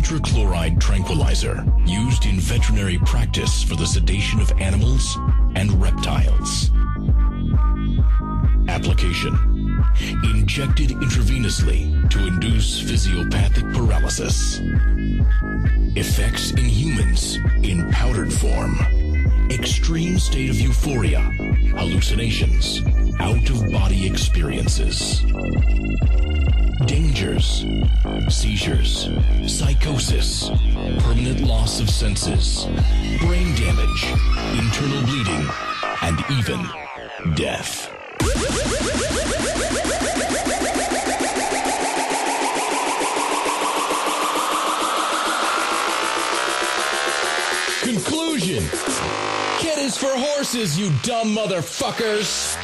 tetrachloride tranquilizer used in veterinary practice for the sedation of animals and reptiles. Application: injected intravenously to induce physiopathic paralysis. Effects in humans in powdered form. Extreme state of euphoria, hallucinations, out-of-body experiences. Dangers: seizures, psychosis, permanent loss of senses, brain damage, internal bleeding, and even death. Conclusion: Kid is for horses, you dumb motherfuckers!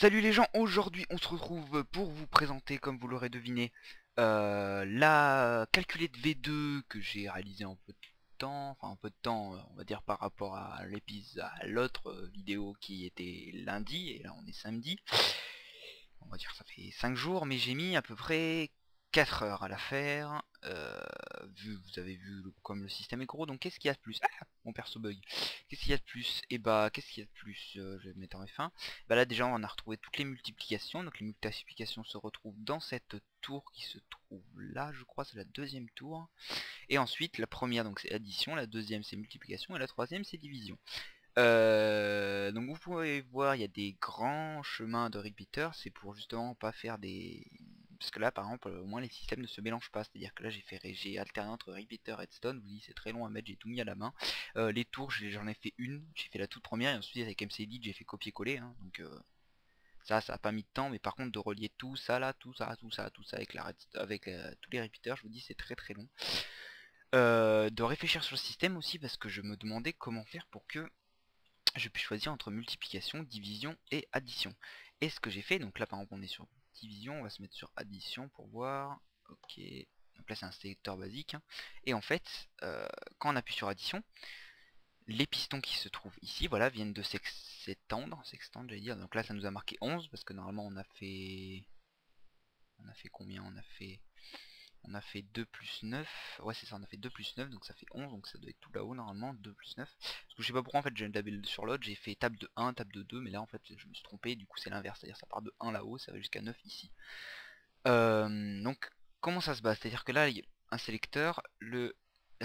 Salut les gens, aujourd'hui on se retrouve pour vous présenter, comme vous l'aurez deviné, la calculette V2 que j'ai réalisée en peu de temps, enfin en peu de temps on va dire par rapport à l'autre vidéo qui était lundi, et là on est samedi. On va dire que ça fait 5 jours, mais j'ai mis à peu près 4 heures à la faire. Vous avez vu comme le système est gros, donc qu'est-ce qu'il y a de plus? Ah, mon perso bug. Qu'est-ce qu'il y a de plus? Et bah qu'est-ce qu'il y a de plus? Je vais mettre en F1. Bah là déjà on a retrouvé toutes les multiplications. Donc les multiplications se retrouvent dans cette tour qui se trouve là, je crois c'est la deuxième tour. Et ensuite la première donc c'est addition, la deuxième c'est multiplication et la troisième c'est division. Donc vous pouvez voir il y a des grands chemins de repeater, c'est pour justement pas faire des... Parce que là par exemple au moins les systèmes ne se mélangent pas, c'est à dire que là j'ai alterné entre repeater et redstone, vous dites c'est très long à mettre, j'ai tout mis à la main. Les tours j'en ai fait une, j'ai fait la toute première et ensuite avec MCD j'ai fait copier-coller hein, donc ça a pas mis de temps, mais par contre de relier tout ça là, tout ça avec tous les repeaters, je vous dis c'est très très long. De réfléchir sur le système aussi parce que je me demandais comment faire pour que je peux choisir entre multiplication, division et addition. Et ce que j'ai fait, donc là par exemple on est sur division, on va se mettre sur addition pour voir. Ok, donc là c'est un sélecteur basique. Hein. Et en fait, quand on appuie sur addition, les pistons qui se trouvent ici, voilà, viennent de s'étendre, j'allais dire. Donc là ça nous a marqué 11, parce que normalement on a fait... On a fait combien? On a fait 2 plus 9, ouais c'est ça, on a fait 2 plus 9, donc ça fait 11, donc ça doit être tout là-haut normalement, 2 plus 9. Parce que je sais pas pourquoi en fait j'ai dabé sur l'autre, j'ai fait table de 1, table de 2, mais là en fait je me suis trompé, du coup c'est l'inverse, c'est-à-dire ça part de 1 là-haut, ça va jusqu'à 9 ici. Donc comment ça se base? C'est-à-dire que là il y a un sélecteur, le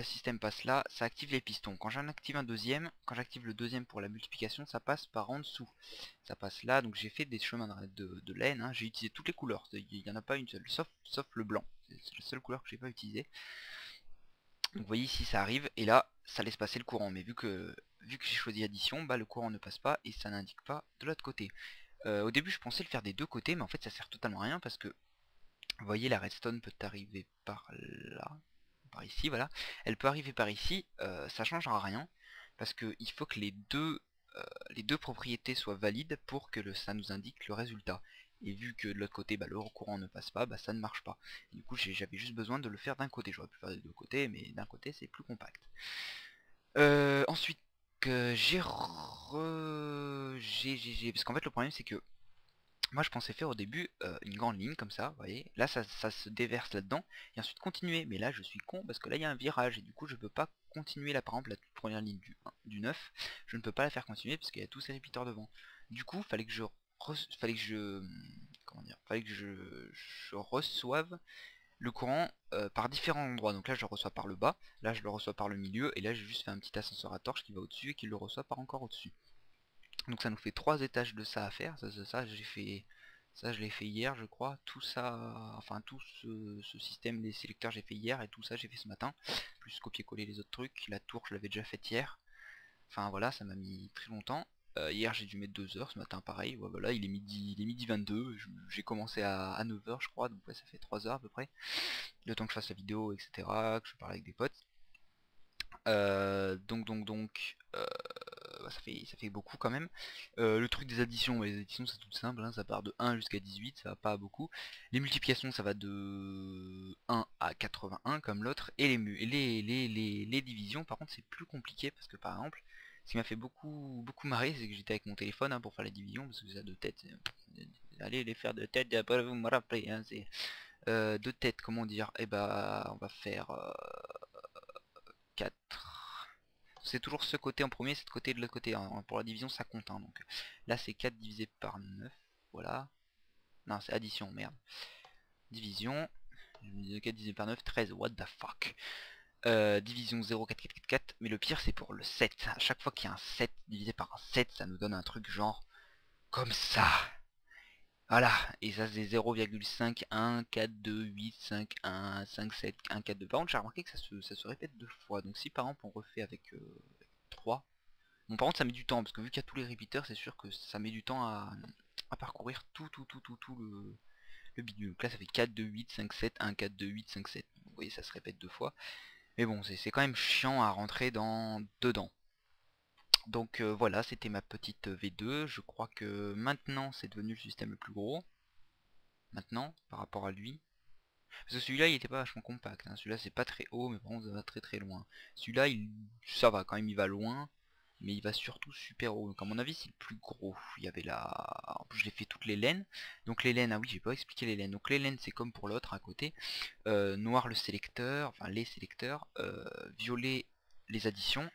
système passe là, ça active les pistons. Quand j'en active un deuxième, quand j'active le deuxième pour la multiplication, ça passe par en dessous. Ça passe là, donc j'ai fait des chemins de laine, hein. J'ai utilisé toutes les couleurs, il n'y en a pas une seule, sauf le blanc. C'est la seule couleur que j'ai pas utilisée. Donc vous voyez ici ça arrive, et là ça laisse passer le courant. Mais vu que j'ai choisi addition, bah le courant ne passe pas et ça n'indique pas de l'autre côté. Au début je pensais le faire des deux côtés, mais en fait ça sert totalement à rien parce que vous voyez la redstone peut arriver par là, par ici, voilà. Elle peut arriver par ici, ça changera rien parce qu'il faut que les deux propriétés soient valides pour que ça nous indique le résultat. Et vu que de l'autre côté le courant ne passe pas, ça ne marche pas. Et du coup j'avais juste besoin de le faire d'un côté. J'aurais pu faire des deux côtés, mais d'un côté c'est plus compact. Ensuite parce qu'en fait le problème c'est que moi je pensais faire au début une grande ligne comme ça, vous voyez, là ça se déverse là-dedans, et ensuite continuer, mais là je suis con parce que là il y a un virage, et du coup je peux pas continuer là par exemple la toute première ligne du 9, je ne peux pas la faire continuer parce qu'il y a tous ces repeaters devant. Du coup fallait que je reçoive le courant par différents endroits, donc là je le reçois par le bas, là je le reçois par le milieu, et là j'ai juste fait un petit ascenseur à torche qui va au-dessus et qui le reçoit par encore au-dessus. Donc ça nous fait 3 étages de ça à faire, ça je l'ai fait hier je crois, tout ça, enfin tout ce système des sélecteurs j'ai fait hier, et tout ça j'ai fait ce matin, plus copier-coller les autres trucs, la tour je l'avais déjà faite hier, enfin voilà ça m'a mis très longtemps. Hier j'ai dû mettre 2 heures, ce matin pareil, ouais, voilà il est midi 22, j'ai commencé à 9 heures je crois, donc ouais, ça fait 3 heures à peu près, le temps que je fasse la vidéo etc, que je parle avec des potes. ça fait beaucoup quand même. Le truc des additions, les additions c'est tout simple, hein, ça part de 1 jusqu'à 18, ça va pas beaucoup. Les multiplications ça va de 1 à 81 comme l'autre. Et les divisions par contre c'est plus compliqué parce que par exemple, ce qui m'a fait beaucoup marrer, c'est que j'étais avec mon téléphone hein, pour faire la division, parce que ça de tête, allez les faire de tête, après vous me rappelez, hein, c'est de tête, comment dire, et bah on va faire 4. C'est toujours ce côté en premier, ce côté de l'autre côté, hein. Pour la division ça compte, hein, donc là c'est 4 divisé par 9, voilà. Non c'est addition, merde. Division, 4 divisé par 9, 13, what the fuck. Division 0, 4, 4, 4, 4, mais le pire c'est pour le 7. À chaque fois qu'il y a un 7 divisé par un 7, ça nous donne un truc genre comme ça. Voilà, et ça c'est 0,5, 1, 4, 2, 8, 5, 1, 5, 7, 1, 4, 2. Par contre j'ai remarqué que ça se répète deux fois, donc si par exemple on refait avec 3, bon par contre ça met du temps, parce que vu qu'il y a tous les repeaters, c'est sûr que ça met du temps à parcourir tout le bidule. Donc là ça fait 4, 2, 8, 5, 7, 1, 4, 2, 8, 5, 7. Vous voyez ça se répète deux fois. Mais bon c'est quand même chiant à rentrer dedans. Donc voilà, c'était ma petite V2. Je crois que maintenant c'est devenu le système le plus gros. Maintenant, par rapport à lui. Parce que celui-là il était pas vachement compact, hein. Celui-là c'est pas très haut mais par contre ça va très loin. Celui-là ça va quand même, il va loin. Mais il va surtout super haut. Donc à mon avis c'est le plus gros. Il y avait la... En plus j'ai fait toutes les laines. Donc les laines, ah oui j'ai pas expliqué les laines. Donc les laines c'est comme pour l'autre à côté. Noir le sélecteur, enfin les sélecteurs. Violet les additions.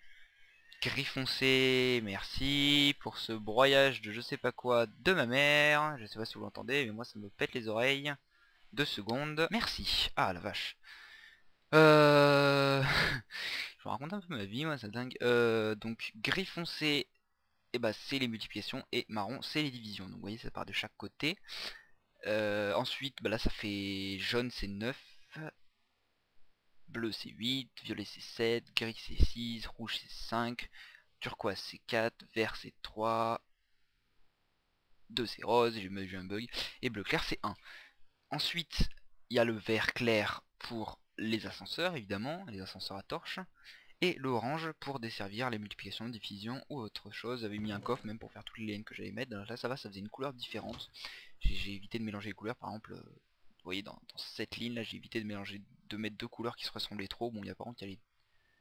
Gris foncé, merci pour ce broyage de je sais pas quoi de ma mère. Je sais pas si vous l'entendez, mais moi ça me pète les oreilles. 2 secondes. Merci. Ah la vache. Je vous raconte un peu ma vie, moi, c'est dingue. Donc gris foncé, et bah c'est les multiplications, et marron c'est les divisions. Donc vous voyez ça part de chaque côté. Ensuite, bah là ça fait jaune c'est 9. Bleu c'est 8, violet c'est 7, gris c'est 6, rouge c'est 5, turquoise c'est 4, vert c'est 3, 2 c'est rose, j'ai eu un bug, et bleu clair c'est 1. Ensuite, il y a le vert clair pour les ascenseurs, évidemment, les ascenseurs à torche, et l'orange pour desservir les multiplications, divisions ou autre chose. J'avais mis un coffre même pour faire toutes les lignes que j'allais mettre. Donc là ça va, ça faisait une couleur différente. J'ai évité de mélanger les couleurs, par exemple, vous voyez dans cette ligne là, j'ai évité de mélanger, de mettre deux couleurs qui se ressemblaient trop. Bon, il y a par contre, il y a les...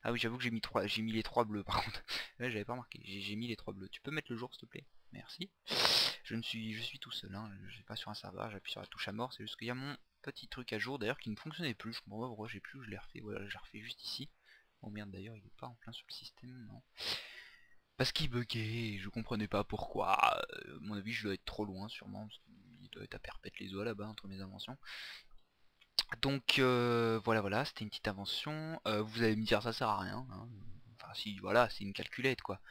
Ah oui, j'avoue que j'ai mis les 3 bleus par contre. Ouais, j'avais pas remarqué, j'ai mis les 3 bleus. Tu peux mettre le jour s'il te plaît? Merci. Je suis tout seul, hein. Je suis pas sur un serveur, j'appuie sur la touche à mort, c'est juste qu'il y a mon petit truc à jour d'ailleurs qui ne fonctionnait plus. Je comprends pas pourquoi j'ai plus, je l'ai refait, voilà, j'ai refait juste ici. Oh merde d'ailleurs il est pas en plein sur le système, non. Parce qu'il buguait, je comprenais pas pourquoi. À mon avis je dois être trop loin sûrement, parce qu'il doit être à perpète les oies là-bas entre mes inventions. Donc voilà, c'était une petite invention. Vous allez me dire ça sert à rien, hein. Enfin si voilà, c'est une calculette quoi.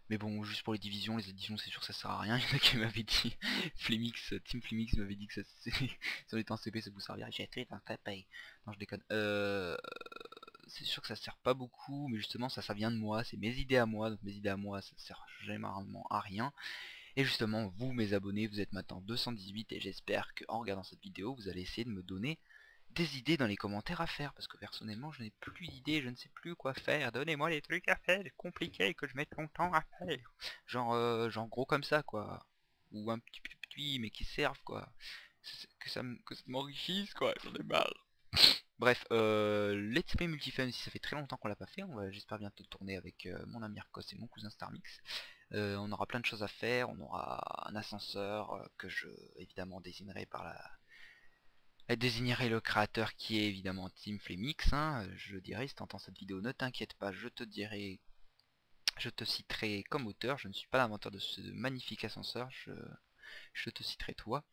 Mais bon, juste pour les divisions, les additions, c'est sûr que ça sert à rien. Il y en a qui m'avaient dit, Flemix, Team Flemix m'avait dit que ça, si on était en CP, ça vous servirait. J'ai fait un paye. Non, je déconne. C'est sûr que ça sert pas beaucoup, mais justement, ça vient de moi, c'est mes idées à moi. Donc mes idées à moi, ça sert généralement à rien. Et justement, vous, mes abonnés, vous êtes maintenant 218 et j'espère qu'en regardant cette vidéo, vous allez essayer de me donner des idées dans les commentaires à faire, parce que personnellement je n'ai plus d'idées, je ne sais plus quoi faire, donnez-moi les trucs à faire, compliqués que je mette longtemps à faire, genre gros comme ça quoi, ou un petit mais qui servent quoi, que ça m'enrichisse quoi, j'en ai marre. Bref, Let's Play Multifun, si ça fait très longtemps qu'on l'a pas fait, on va j'espère bientôt tourner avec mon ami Arcos et mon cousin Starmix. On aura plein de choses à faire, on aura un ascenseur que je évidemment désignerai par la... Elle désignerait le créateur qui est évidemment Team Flemix, hein, je le dirai si t'entends cette vidéo, ne t'inquiète pas, je te dirai, je te citerai comme auteur, je ne suis pas l'inventeur de ce magnifique ascenseur, je te citerai toi.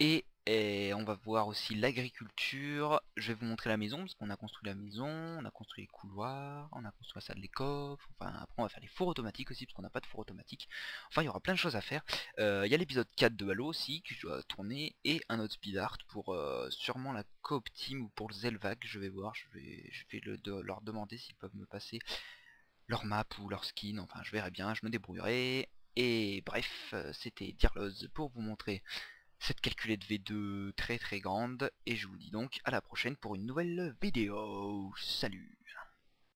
Et on va voir aussi l'agriculture, je vais vous montrer la maison, parce qu'on a construit la maison, on a construit les couloirs, on a construit la salle des coffres, enfin après on va faire les fours automatiques aussi, parce qu'on n'a pas de four automatique. Enfin il y aura plein de choses à faire. Il y a l'épisode 4 de Halo aussi, que je dois tourner, et un autre speed art pour sûrement la coop team ou pour le Zelvac, je vais voir, je vais leur demander s'ils peuvent me passer leur map ou leur skin, enfin je verrai bien, je me débrouillerai. Et bref, c'était Dirloz pour vous montrer cette calculette V2 très grande, et je vous dis donc à la prochaine pour une nouvelle vidéo. Salut!